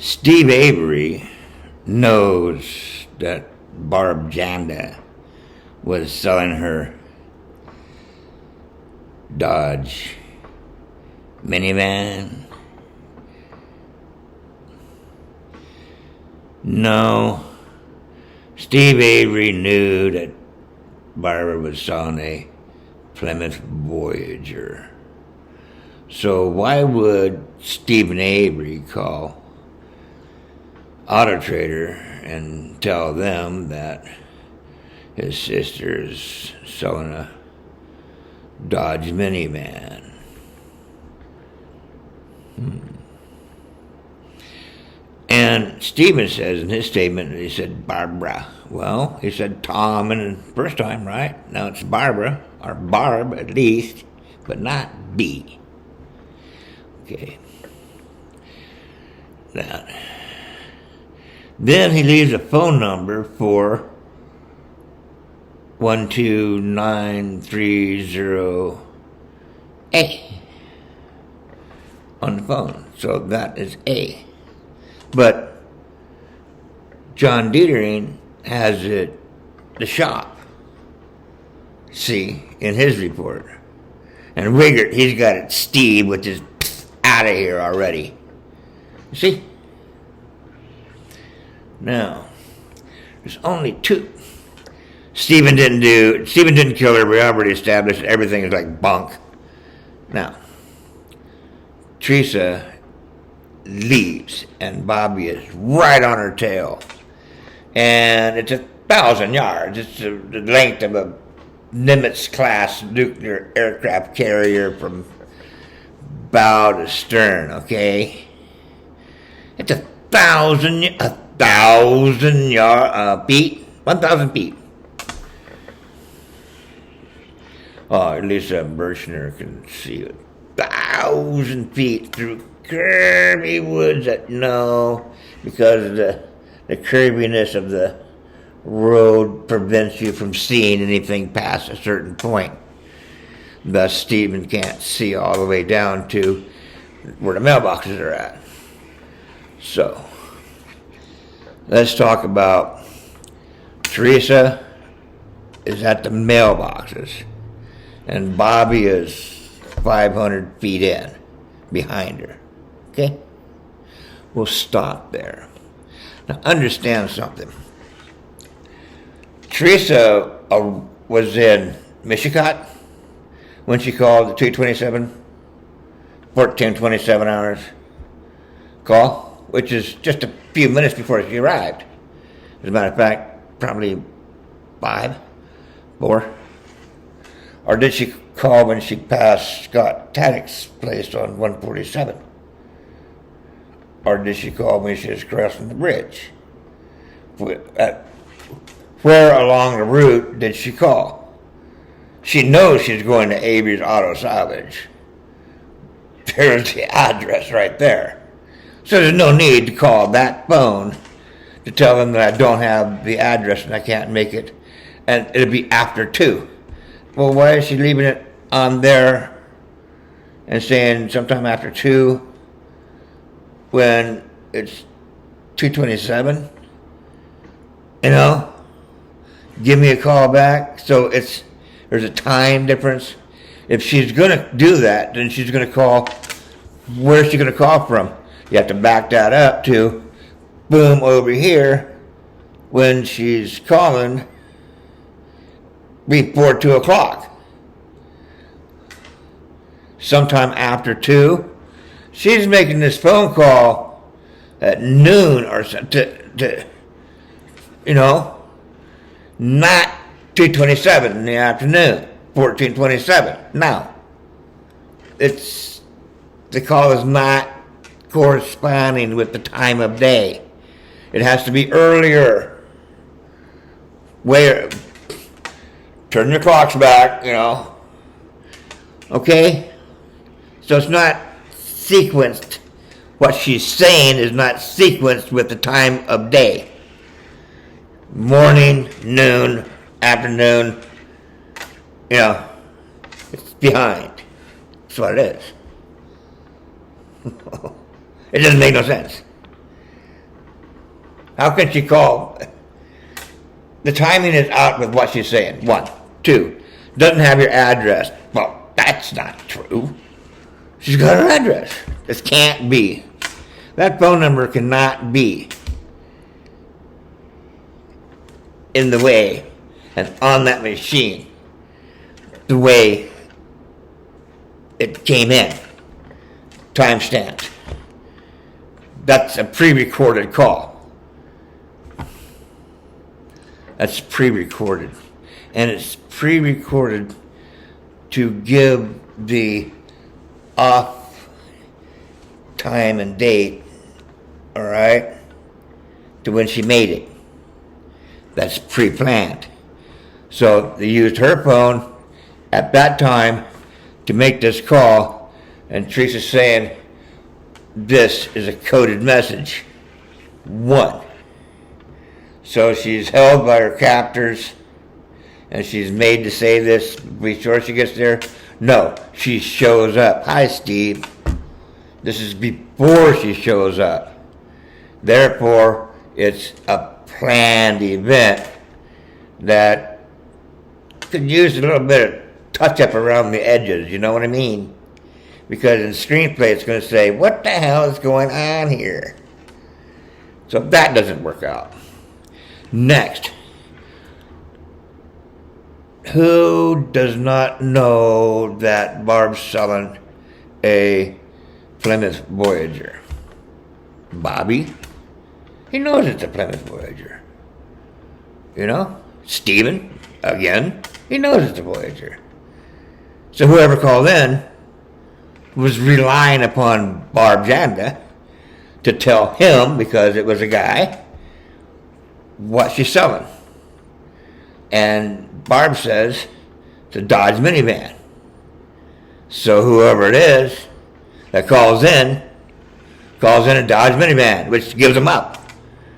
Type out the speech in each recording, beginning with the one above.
Steve Avery knows that Barb Janda was selling her Dodge minivan. No, Steve Avery knew that Barbara was selling a Plymouth Voyager. So why would Stephen Avery call Auto Trader and tell them that his sister is selling a Dodge minivan? And Stephen says in his statement, he said, Barbara. Well, he said Tom in the first time, right? Now it's Barbara, or Barb at least, but not B. Okay. Now, then he leaves a phone number for 12930A on the phone. So that is A. But John Dietering has it, the shop, see, in his report. And Wigert, he's got it Steve, which is out of here already. You see? Now, there's only two. Stephen didn't kill her. We already established everything is like bunk. Now, Teresa leaves, and Bobby is right on her tail. And it's 1,000 yards. It's the length of a Nimitz-class nuclear aircraft carrier from bow to stern, okay? It's 1,000 feet. 1,000 feet. Oh, at least a Birchner can see it. 1,000 feet through curvy woods that because of the curviness of the road prevents you from seeing anything past a certain point. Thus, Stephen can't see all the way down to where the mailboxes are at. So, let's talk about Teresa is at the mailboxes, and Bobby is 500 feet in behind her. Okay? We'll stop there. Now, understand something. Teresa was in Michigan when she called the 227, 1427 hours call, which is just a few minutes before she arrived. As a matter of fact, probably 4. Or did she call when she passed Scott Taddock's place on 147? Or did she call when she was crossing the bridge? Where along the route did she call? She knows she's going to Avery's Auto Salvage. There's the address right there. So there's no need to call that phone to tell them that I don't have the address and I can't make it. And it'll be after 2. Well, why is she leaving it on there and saying sometime after 2 when it's 2:27? Give me a call back. So there's a time difference. If she's going to do that, then she's going to call. Where's she going to call from? You have to back that up to, boom, over here, when she's calling before 2 o'clock. Sometime after 2, she's making this phone call at noon or something, not 2:27 in the afternoon, 14:27. Now, the call is not corresponding with the time of day. It has to be earlier. Turn your clocks back, Okay? So it's not sequenced. What she's saying is not sequenced with the time of day. Morning, noon, afternoon, it's behind. That's what it is. It doesn't make no sense. How can she call? The timing is out with what she's saying. 1. 2, doesn't have your address. Well, that's not true. She's got her address. This can't be. That phone number cannot be in the way and on that machine the way it came in. Timestamped. That's a pre-recorded call. That's pre-recorded. And it's pre-recorded to give the off time and date, all right, to when she made it. That's pre-planned. So they used her phone at that time to make this call, and Teresa's saying this is a coded message. 1. So she's held by her captors, and she's made to say this before she gets there. No, she shows up. Hi, Steve. This is before she shows up. Therefore, it's a planned event that could use a little bit of touch-up around the edges, you know what I mean? Because in screenplay, it's going to say, what the hell is going on here? So that doesn't work out. Next. Who does not know that Barb's selling a Plymouth Voyager? Bobby? He knows it's a Plymouth Voyager. You know? Stephen, again, he knows it's a Voyager. So whoever called in was relying upon Barb Janda to tell him, because it was a guy, what she's selling. And Barb says it's a Dodge minivan. So whoever it is that calls in a Dodge minivan, which gives them up.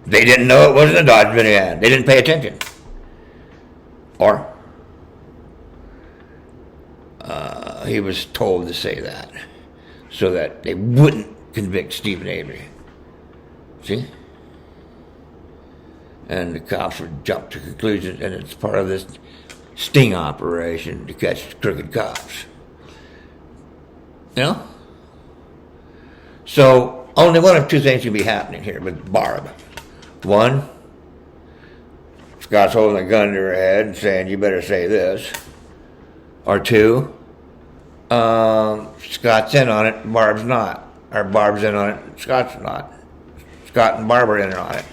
They didn't know it wasn't a Dodge minivan. They didn't pay attention. Or he was told to say that so that they wouldn't convict Stephen Avery. See? And the cops would jump to conclusions, and it's part of this sting operation to catch crooked cops. You know? So only one of two things can be happening here with Barb. 1, Scott's holding a gun to her head and saying, you better say this. Or 2, Scott's in on it, Barb's not. Or Barb's in on it, Scott's not. Scott and Barb are in on it.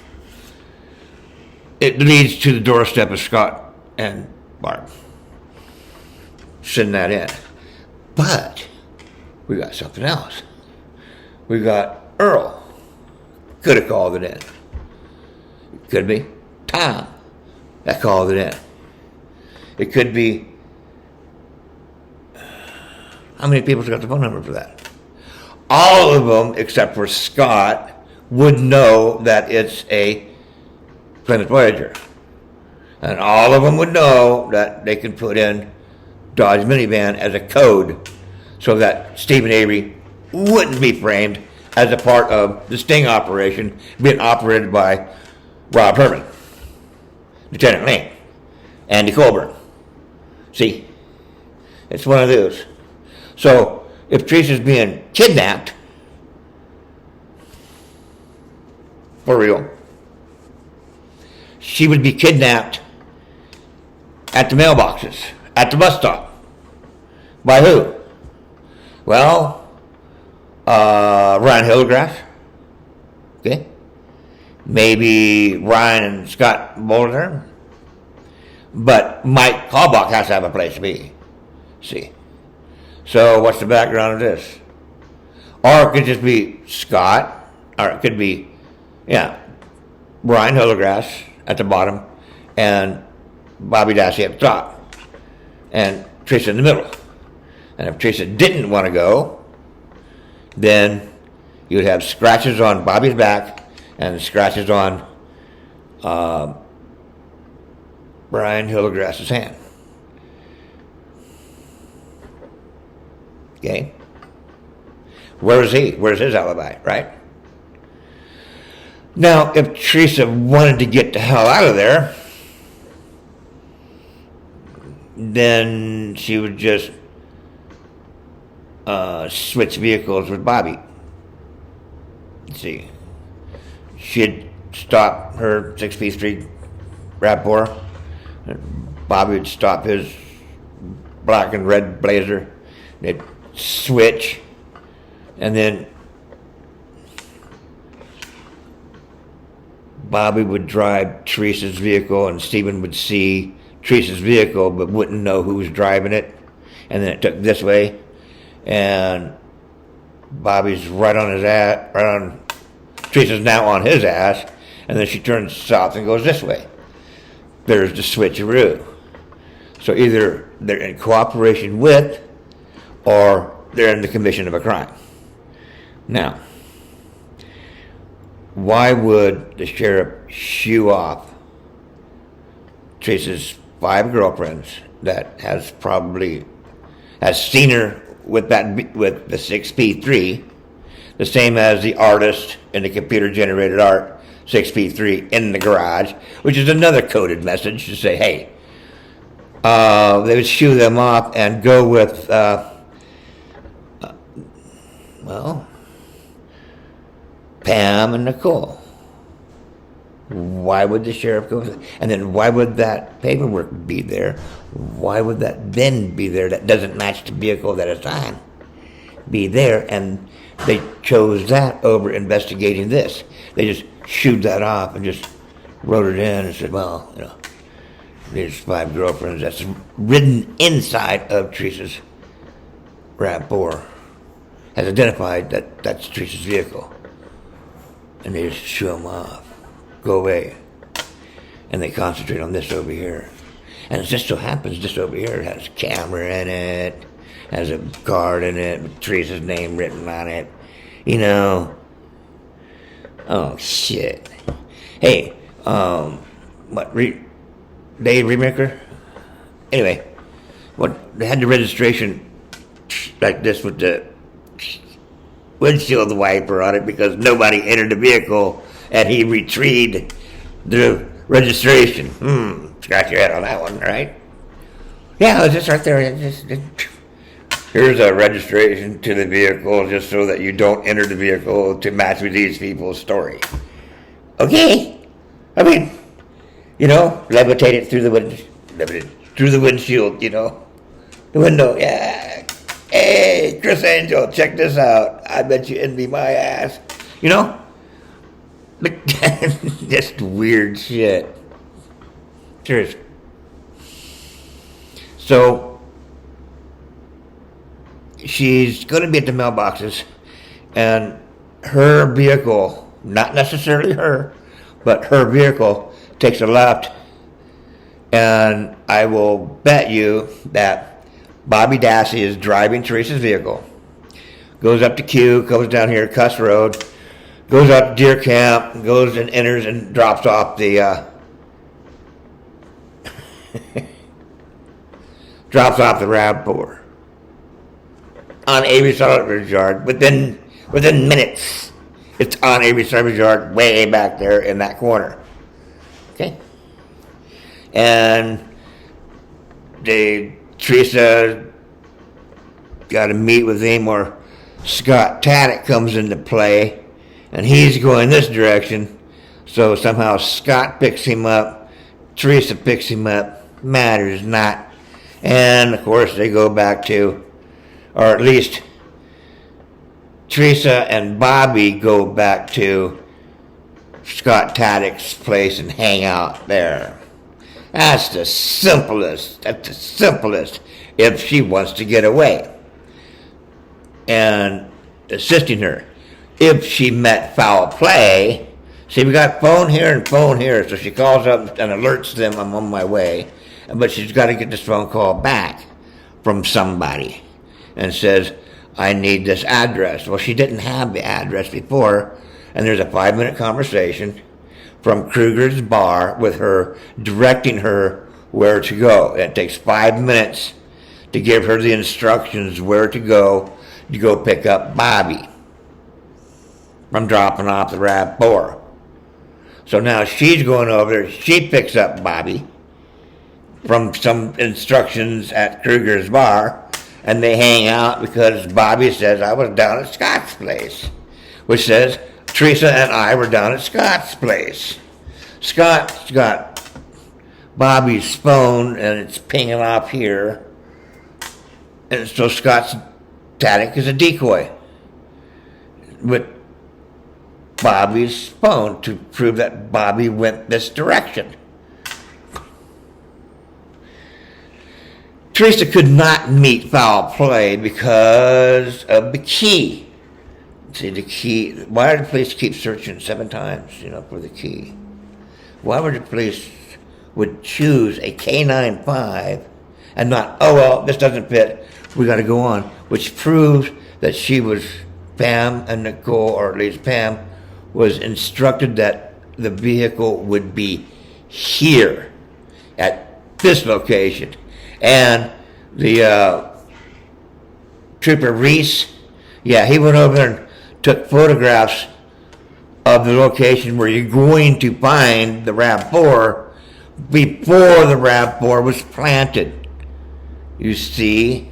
It leads to the doorstep of Scott and Barb. Send that in. But we got something else. We got Earl. Could have called it in. It could be Tom that called it in. It could be... How many people's got the phone number for that? All of them, except for Scott, would know that it's a Plymouth Voyager. And all of them would know that they can put in Dodge minivan as a code so that Stephen Avery wouldn't be framed as a part of the sting operation being operated by Rob Herman, Lieutenant Lane, Andy Colburn. See, it's one of those. So if Teresa's being kidnapped, for real, she would be kidnapped at the mailboxes, at the bus stop. By who? Well, Ryan Hillegrass. Okay. Maybe Ryan and Scott Boulder. But Mike Halbach has to have a place to be. See. So what's the background of this? Or it could just be Scott, or it could be, Ryan Hillegrass at the bottom, and Bobby Dassey at the top, and Teresa in the middle. And if Teresa didn't want to go, then you would have scratches on Bobby's back and scratches on Brian Hillegrass's hand. Okay? Where is he? Where's his alibi, right? Now, if Teresa wanted to get the hell out of there, then she would just switch vehicles with Bobby. Let's see. She'd stop her 6 Street RAV4. Bobby would stop his black and red Blazer. They'd switch, and then Bobby would drive Teresa's vehicle, and Stephen would see Teresa's vehicle but wouldn't know who was driving it. And then it took this way, and Bobby's right on his ass, Teresa's now on his ass, and then she turns south and goes this way. There's the switcheroo. So either they're in cooperation with, or they're in the commission of a crime. Now, why would the sheriff shoo off Teresa's 5 girlfriends that has seen her with the 6P3, the same as the artist in the computer-generated art 6P3 in the garage, which is another coded message to say, hey, they would shoo them off and go with, Pam and Nicole. Why would the sheriff go with it? And then why would that paperwork be there? Why would that VIN be there that doesn't match the vehicle that it's on? Be there, and they chose that over investigating this. They just shooed that off and just wrote it in and said, well, there's 5 girlfriends that's ridden inside of Teresa's RAV4 has identified that that's Teresa's vehicle. And they just shoo them off. Go away. And they concentrate on this over here. And it just so happens this over here has a camera in it, has a card in it with Teresa's name written on it. Oh, shit. Hey, Dave Remaker? Anyway, they had the registration like this with the windshield wiper on it because nobody entered the vehicle and he retrieved the registration. Scratch your head on that one, right? Yeah, it's just right there. Here's a registration to the vehicle just so that you don't enter the vehicle to match with these people's story. Okay. I mean, levitate it through the windshield, the window, yeah. Hey, Chris Angel, check this out. I bet you envy my ass. Just weird shit. Serious. So, she's going to be at the mailboxes, and her vehicle, not necessarily her, but her vehicle takes a left, and I will bet you that Bobby Dassey is driving Teresa's vehicle, goes up to Q, goes down here to Cuss Road, goes up to Deer Camp, goes and enters and drops off the RAV4 on Avery Sullivan's yard. Within minutes, it's on Avery Sullivan's yard, way back there in that corner. Okay, and Teresa got to meet with him, or Scott Taddick comes into play, and he's going this direction. So somehow Scott picks him up, Teresa picks him up, matters not. And of course they go back to, or at least Teresa and Bobby go back to Scott Taddick's place and hang out there. That's the simplest if she wants to get away. And assisting her. If she met foul play, see, we got phone here and phone here, so she calls up and alerts them I'm on my way. But she's got to get this phone call back from somebody and says, I need this address. Well, she didn't have the address before, and there's a 5-minute conversation from Kruger's bar with her directing her where to go. And it takes 5 minutes to give her the instructions where to go pick up Bobby from dropping off the RAV4. So now she's going over there. She picks up Bobby from some instructions at Kruger's bar, and they hang out because Bobby says, I was down at Scott's place, which says Teresa and I were down at Scott's place. Scott's got Bobby's phone, and it's pinging off here, and so Scott's tactic is a decoy with Bobby's phone to prove that Bobby went this direction. Teresa could not meet foul play because of the key. See, the key. Why did the police keep searching 7 times, for the key? Why would the police would choose a K95 and not, oh, well, this doesn't fit, we got to go on, which proves that she was, Pam and Nicole, or at least Pam, was instructed that the vehicle would be here at this location. And the Trooper Reese, he went over there and took photographs of the location where you're going to find the RAV4 before the RAV4 was planted. You see?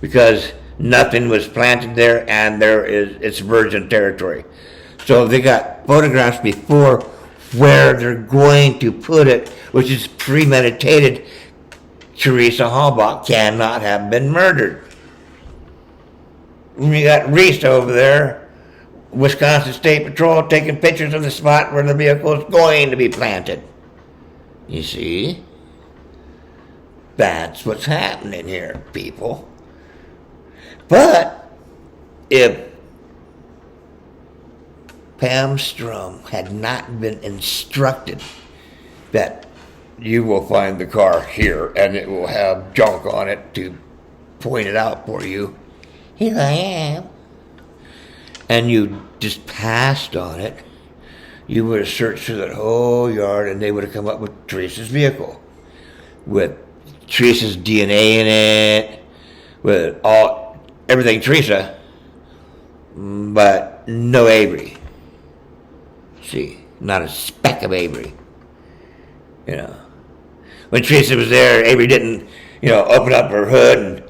Because nothing was planted there, and it's virgin territory. So they got photographs before where they're going to put it, which is premeditated. Teresa Halbach cannot have been murdered. We got Reese over there, Wisconsin State Patrol, taking pictures of the spot where the vehicle is going to be planted. You see? That's what's happening here, people. But if Pam Strum had not been instructed that you will find the car here and it will have junk on it to point it out for you, here I am, and you just passed on it, you would have searched through that whole yard and they would have come up with Teresa's vehicle with Teresa's DNA in it, with everything Teresa, but no Avery. See, not a speck of Avery. When Teresa was there, Avery didn't, open up her hood and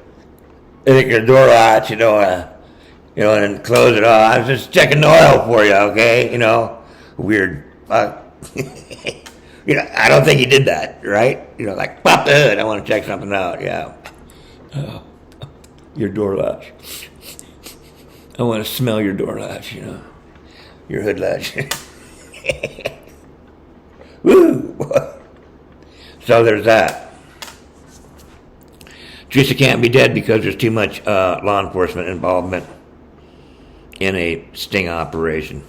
take her door latch, and then close it off. I was just checking the oil for you, okay? Weird. I don't think he did that, right? Like, pop the hood, I want to check something out, yeah. Your door latch. I want to smell your door latch, your hood latch. Woo! So there's that. Teresa can't be dead because there's too much law enforcement involvement in a sting operation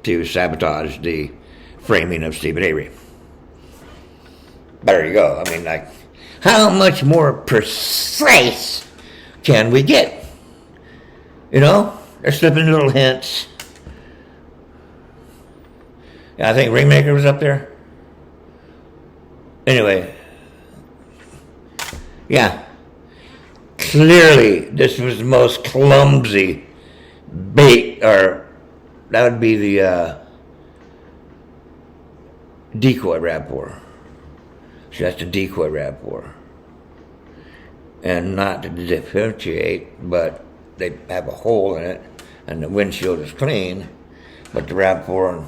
to sabotage the framing of Stephen Avery. There you go. I mean, like, how much more precise can we get? They're slipping little hints. I think Ringmaker was up there. Anyway, clearly this was the most clumsy bait, or that would be the decoy RAV4. So that's the decoy RAV4. And not to differentiate, but they have a hole in it, and the windshield is clean, but the RAV4,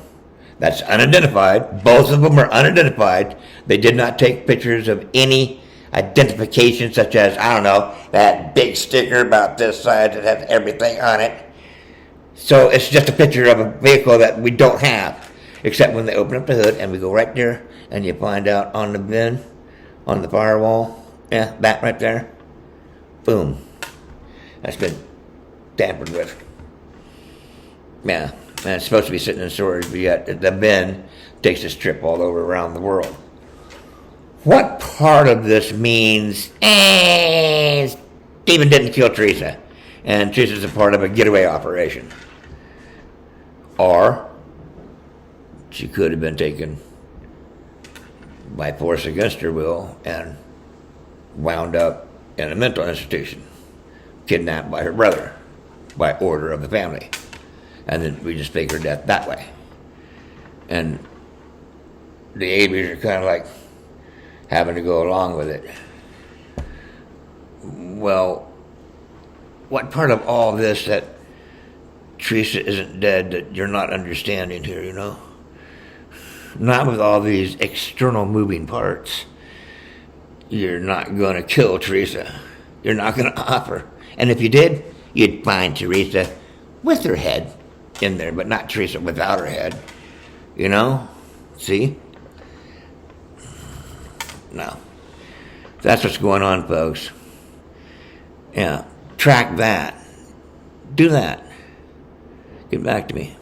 that's unidentified. Both of them are unidentified. They did not take pictures of any identification, such as, I don't know, that big sticker about this size that has everything on it. So it's just a picture of a vehicle that we don't have, except when they open up the hood and we go right there and you find out on the bin, on the firewall, that right there, boom. That's been tampered with. Yeah. And it's supposed to be sitting in storage, but yet the bin takes this trip all over around the world. What part of this means, Stephen didn't kill Teresa, and Teresa's a part of a getaway operation? Or she could have been taken by force against her will and wound up in a mental institution, kidnapped by her brother by order of the family. And then we just fake her death that way. and the Abies are kind of like having to go along with it. Well, what part of all this that Teresa isn't dead that you're not understanding here, you know? Not with all these external moving parts. You're not going to kill Teresa. You're not going to offer. And if you did, you'd find Teresa with her head in there, but not Teresa without her head. You know? See? No. That's what's going on, folks. Yeah. Track that. Do that. Get back to me.